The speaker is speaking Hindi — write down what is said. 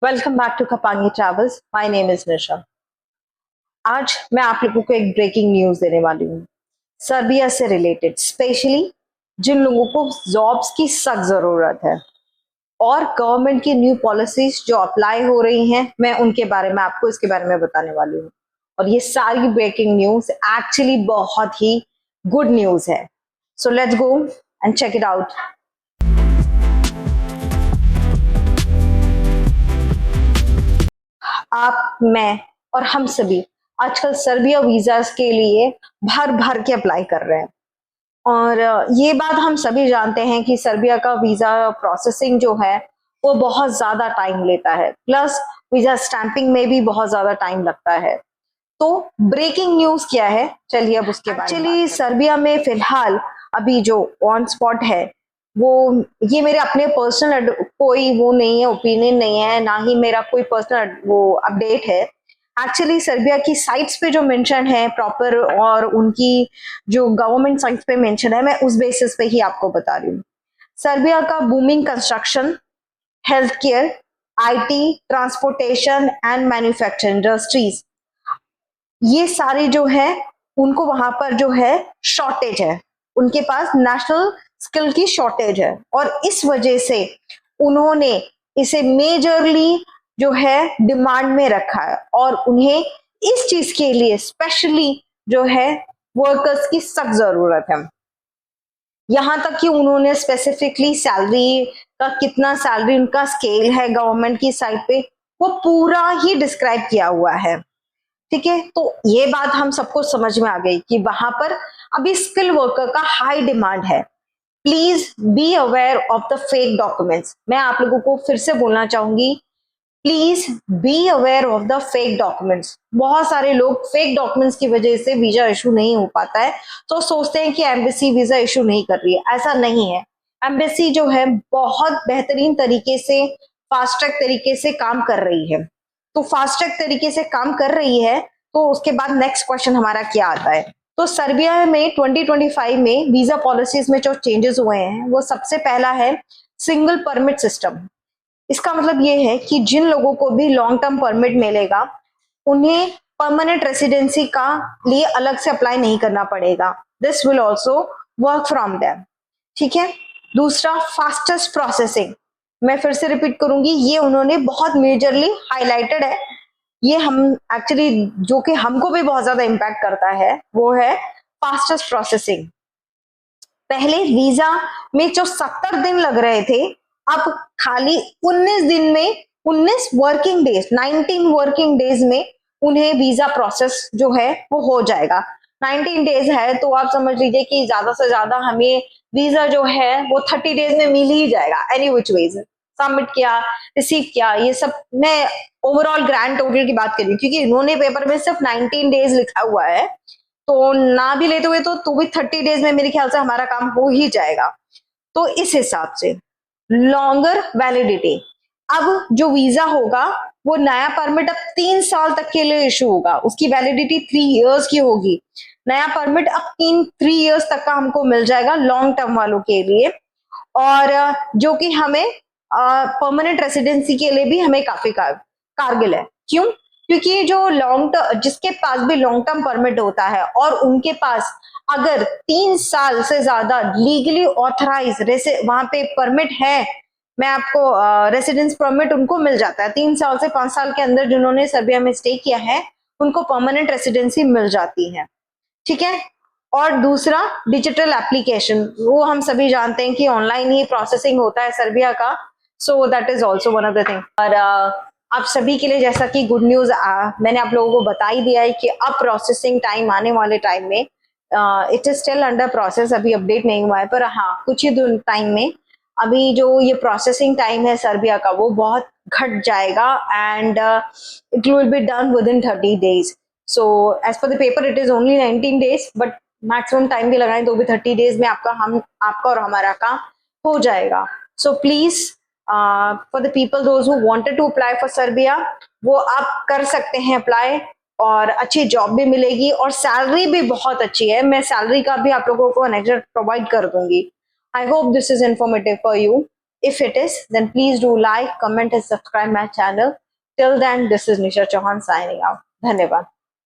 Welcome back to Kapangi travels. My name is Nisha. आज मैं आप लोगों को एक ब्रेकिंग न्यूज देने वाली हूँ सर्बिया से रिलेटेड, स्पेशली जिन लोगों को जॉब्स की सख्त जरूरत है और गवर्नमेंट की न्यू पॉलिसीज जो अप्लाई हो रही हैं, मैं उनके बारे में आपको इसके बारे में बताने वाली हूँ। और ये सारी ब्रेकिंग न्यूज एक्चुअली बहुत ही गुड न्यूज है। So let's go and check it out. आप, मैं और हम सभी आजकल सर्बिया वीजास के लिए भर भर के अप्लाई कर रहे हैं। और ये बात हम सभी जानते हैं कि सर्बिया का वीजा प्रोसेसिंग जो है वो बहुत ज्यादा टाइम लेता है, प्लस वीजा स्टैंपिंग में भी बहुत ज्यादा टाइम लगता है। तो ब्रेकिंग न्यूज क्या है, चलिए अब उसके बारे में। एक्चुअली सर्बिया में फिलहाल अभी जो ऑन स्पॉट है वो, ये मेरे अपने पर्सनल कोई वो नहीं है, ओपिनियन नहीं है, ना ही मेरा कोई पर्सनल वो अपडेट है। एक्चुअली सर्बिया की साइट्स पे जो मेंशन है प्रॉपर, और उनकी जो गवर्नमेंट साइट्स पे मेंशन है, मैं उस बेसिस पे ही आपको बता रही हूँ। सर्बिया का booming construction, health care, IT, transportation and manufacturing industries, ये सारे जो है उनको वहां पर जो है शॉर्टेज है, उनके पास नेशनल स्किल की शॉर्टेज है। और इस वजह से उन्होंने इसे मेजरली जो है डिमांड में रखा है, और उन्हें इस चीज के लिए स्पेशली जो है वर्कर्स की सख्त जरूरत है। यहां तक कि उन्होंने स्पेसिफिकली सैलरी का, कितना सैलरी उनका स्केल है गवर्नमेंट की साइड पे, वो पूरा ही डिस्क्राइब किया हुआ है। ठीक है, तो ये बात हम सबको समझ में आ गई कि वहां पर अभी स्किल वर्कर का हाई डिमांड है। Please be aware of the fake documents. मैं आप लोगों को फिर से बोलना चाहूंगी, please be aware of the fake documents. बहुत सारे लोग फेक डॉक्यूमेंट्स की वजह से वीजा इशू नहीं हो पाता है, तो सोचते हैं कि एम्बेसी वीजा इशू नहीं कर रही है। ऐसा नहीं है। एम्बेसी जो है बहुत बेहतरीन तरीके से, फास्ट ट्रैक तरीके से काम कर रही है। तो फास्ट ट्रैक तरीके से काम कर रही है, तो उसके बाद नेक्स्ट क्वेश्चन हमारा क्या आता है। तो सर्बिया में 2025 में वीजा पॉलिसीज में जो चेंजेस हुए हैं, वो सबसे पहला है सिंगल परमिट सिस्टम। इसका मतलब ये है कि जिन लोगों को भी लॉन्ग टर्म परमिट मिलेगा, उन्हें परमानेंट रेसिडेंसी का लिए अलग से अप्लाई नहीं करना पड़ेगा। This will also work from them. ठीक है। दूसरा, फास्टेस्ट प्रोसेसिंग। मैं फिर से रिपीट करूंगी, ये उन्होंने बहुत मेजरली हाईलाइटेड है। ये हम एक्चुअली, जो कि हमको भी बहुत ज्यादा इम्पैक्ट करता है, वो है फास्टेस्ट प्रोसेसिंग। पहले वीजा में जो 70 दिन लग रहे थे, अब खाली 19 दिन में, 19 वर्किंग डेज, 19 वर्किंग डेज में उन्हें वीजा प्रोसेस जो है वो हो जाएगा। 19 डेज है तो आप समझ लीजिए कि ज्यादा से ज्यादा हमें वीजा जो है वो 30 डेज में मिल ही जाएगा। एनी विच वेज सबमिट किया, रिसीव किया, ये सब मैं ओवरऑल ग्रैंड टोटल की बात कर रही हूँ, क्योंकि इन्होंने पेपर में सिर्फ 19 डेज लिखा हुआ है, तो ना भी लेते हुए तो भी 30 डेज में मेरे ख्याल से हमारा काम हो ही जाएगा। तो इस हिसाब से लॉन्गर वैलिडिटी, अब जो वीजा होगा वो नया परमिट अब 3 साल तक के लिए इशू होगा, उसकी वैलिडिटी 3 इयर्स की होगी। नया परमिट अब 3 इयर्स तक का हमको मिल जाएगा लॉन्ग टर्म वालों के लिए, और जो कि हमें परमानेंट रेसिडेंसी के लिए भी हमें काफी कारगिल है। क्यों? क्योंकि जो जिसके पास भी लॉन्ग टर्म परमिट होता है और उनके पास अगर 3 साल से ज्यादा लीगली ऑथराइज वहां पे परमिट है, मैं आपको रेसिडेंस परमिट उनको मिल जाता है। 3 साल से 5 साल के अंदर जिन्होंने सर्बिया में स्टे किया है, उनको परमानेंट रेसिडेंसी मिल जाती है। ठीक है। और दूसरा, डिजिटल एप्लीकेशन, वो हम सभी जानते हैं कि ऑनलाइन ही प्रोसेसिंग होता है सर्बिया का, so that is also one of the thing. और आप सभी के लिए जैसा कि गुड न्यूज मैंने आप लोगों को बता ही दिया है कि अब प्रोसेसिंग टाइम आने वाले टाइम में it is still under process, अभी अपडेट नहीं हुआ है, पर हाँ कुछ ही टाइम में अभी जो ये प्रोसेसिंग टाइम है सर्बिया का वो बहुत घट जाएगा, and it will be done within 30 days। So as per the paper it is only 19 days, but maximum time भी लगाएं तो भी 30 days में आपका और हमारा काम हो जाएगा। So please for the people those who wanted to apply for Serbia, वो आप कर सकते हैं अप्लाई, और अच्छी जॉब भी मिलेगी और सैलरी भी बहुत अच्छी है। मैं सैलरी का भी आप लोगों को नेक्स्ट प्रोवाइड कर दूंगी। I hope this is informative for you. If it is, then please do like, comment and subscribe my channel. Till then, this is Nisha Chauhan signing out. धन्यवाद.